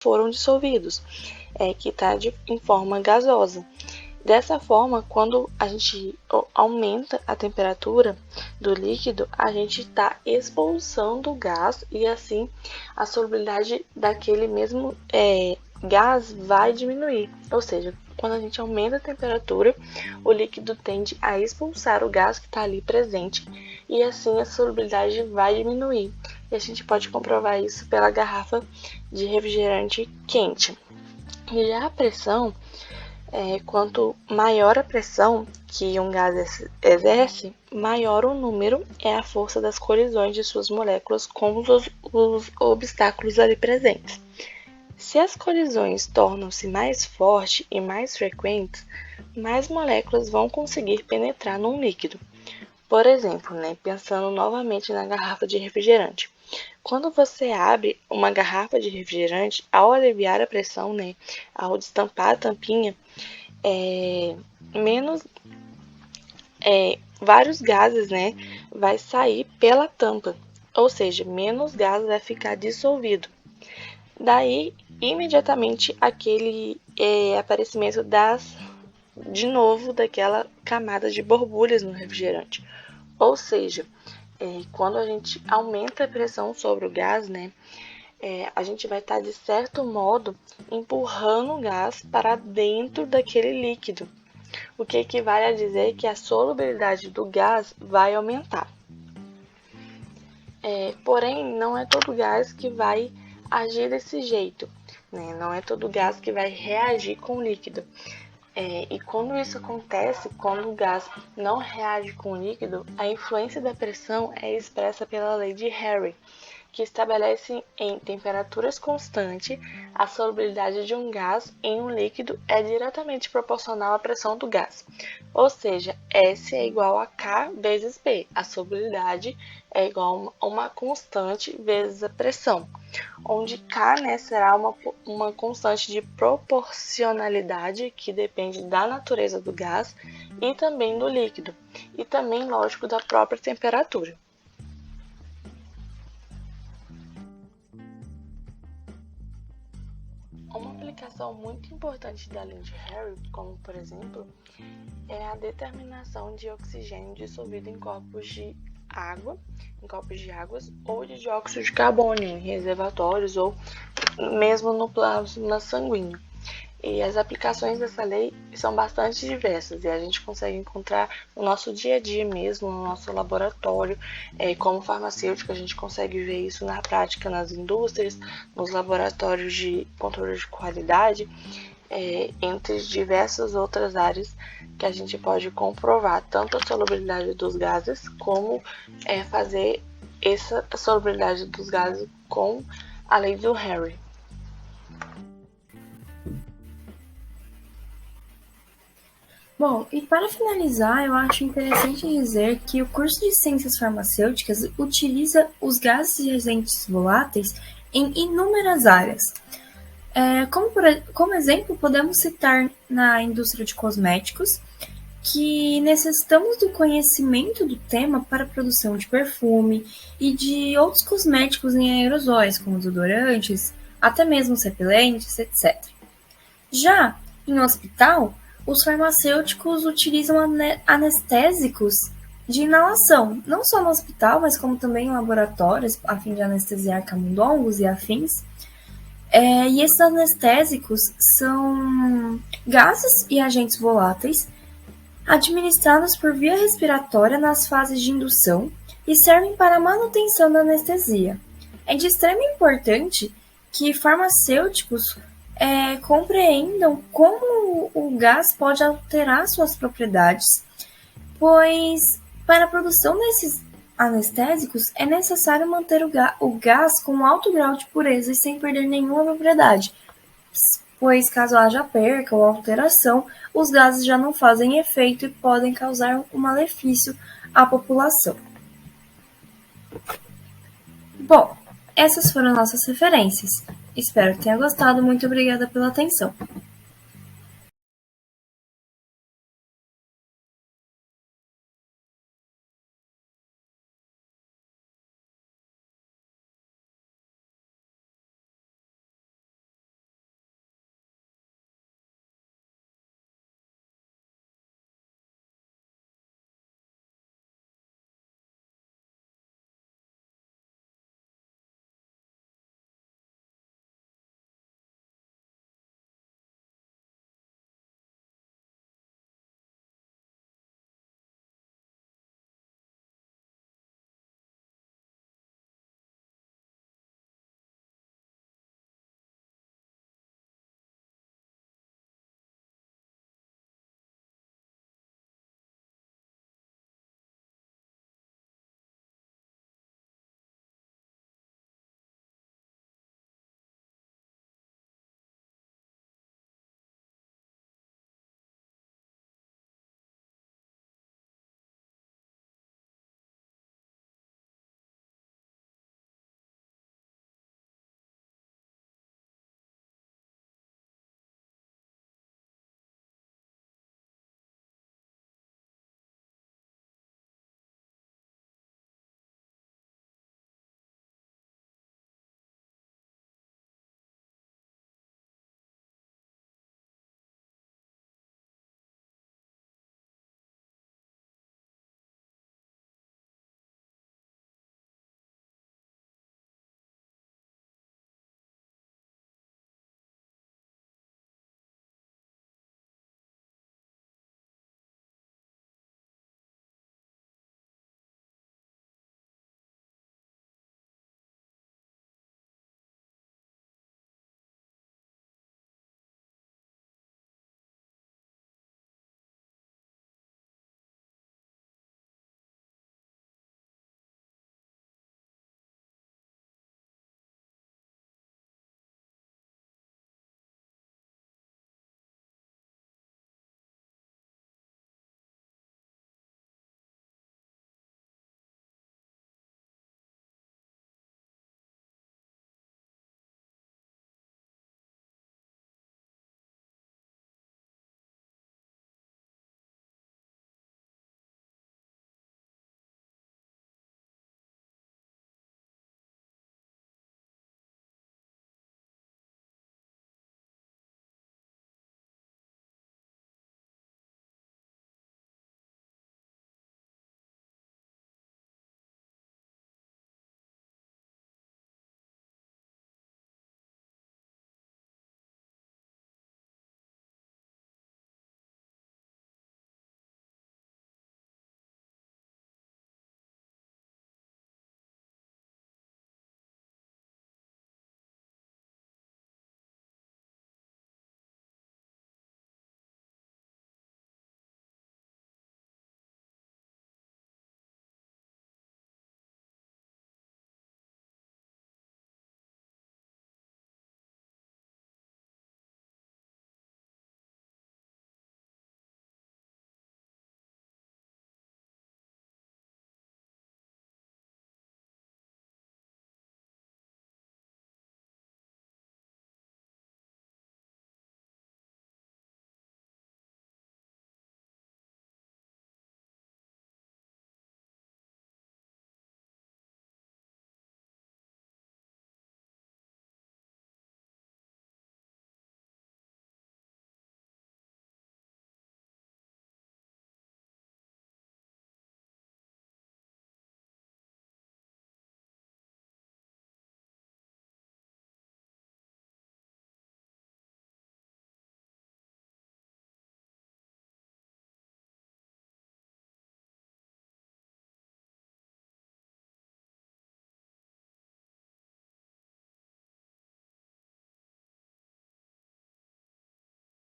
foram dissolvidos, que está em forma gasosa. Dessa forma, quando a gente aumenta a temperatura do líquido, a gente está expulsando o gás e assim a solubilidade daquele mesmo gás vai diminuir. Ou seja, quando a gente aumenta a temperatura, o líquido tende a expulsar o gás que está ali presente e assim a solubilidade vai diminuir. E a gente pode comprovar isso pela garrafa de refrigerante quente. E já a pressão, quanto maior a pressão que um gás exerce, maior o número é a força das colisões de suas moléculas com os obstáculos ali presentes. Se as colisões tornam-se mais fortes e mais frequentes, mais moléculas vão conseguir penetrar num líquido. Por exemplo, pensando novamente na garrafa de refrigerante. Quando você abre uma garrafa de refrigerante, ao aliviar a pressão, ao destampar a tampinha, vários gases, vai sair pela tampa, ou seja, menos gás vai ficar dissolvido. Daí, imediatamente, aquele aparecimento de novo daquela camada de borbulhas no refrigerante. Ou seja, quando a gente aumenta a pressão sobre o gás, a gente vai estar, de certo modo, empurrando o gás para dentro daquele líquido, o que equivale a dizer que a solubilidade do gás vai aumentar. Porém, não é todo gás que vai agir desse jeito, não é todo gás que vai reagir com o líquido. E quando isso acontece, quando o gás não reage com o líquido, a influência da pressão é expressa pela lei de Henry, que estabelece em temperaturas constantes a solubilidade de um gás em um líquido é diretamente proporcional à pressão do gás. Ou seja, S é igual a K vezes P. A solubilidade é igual a uma constante vezes a pressão, onde K será uma constante de proporcionalidade que depende da natureza do gás e também do líquido, e também, lógico, da própria temperatura. Uma aplicação muito importante da lei de Henry, como por exemplo, é a determinação de oxigênio dissolvido em copos de águas ou de dióxido de carbono em reservatórios ou mesmo no plasma sanguíneo. E as aplicações dessa lei são bastante diversas e a gente consegue encontrar no nosso dia a dia mesmo, no nosso laboratório. Como farmacêutico, a gente consegue ver isso na prática nas indústrias, nos laboratórios de controle de qualidade, entre diversas outras áreas que a gente pode comprovar tanto a solubilidade dos gases como fazer essa solubilidade dos gases com a lei do Henry. Bom, e para finalizar, eu acho interessante dizer que o curso de Ciências Farmacêuticas utiliza os gases e agentes voláteis em inúmeras áreas. Como exemplo, podemos citar na indústria de cosméticos, que necessitamos do conhecimento do tema para a produção de perfume e de outros cosméticos em aerosóis, como desodorantes, até mesmo repelentes, etc. Já em hospital, os farmacêuticos utilizam anestésicos de inalação, não só no hospital, mas como também em laboratórios, a fim de anestesiar camundongos e afins. E esses anestésicos são gases e agentes voláteis administrados por via respiratória nas fases de indução e servem para a manutenção da anestesia. É de extrema importância que farmacêuticos compreendam como o gás pode alterar suas propriedades, pois para a produção desses anestésicos é necessário manter o gás com alto grau de pureza e sem perder nenhuma propriedade, pois caso haja perca ou alteração, os gases já não fazem efeito e podem causar um malefício à população. Bom, essas foram nossas referências. Espero que tenha gostado. Muito obrigada pela atenção.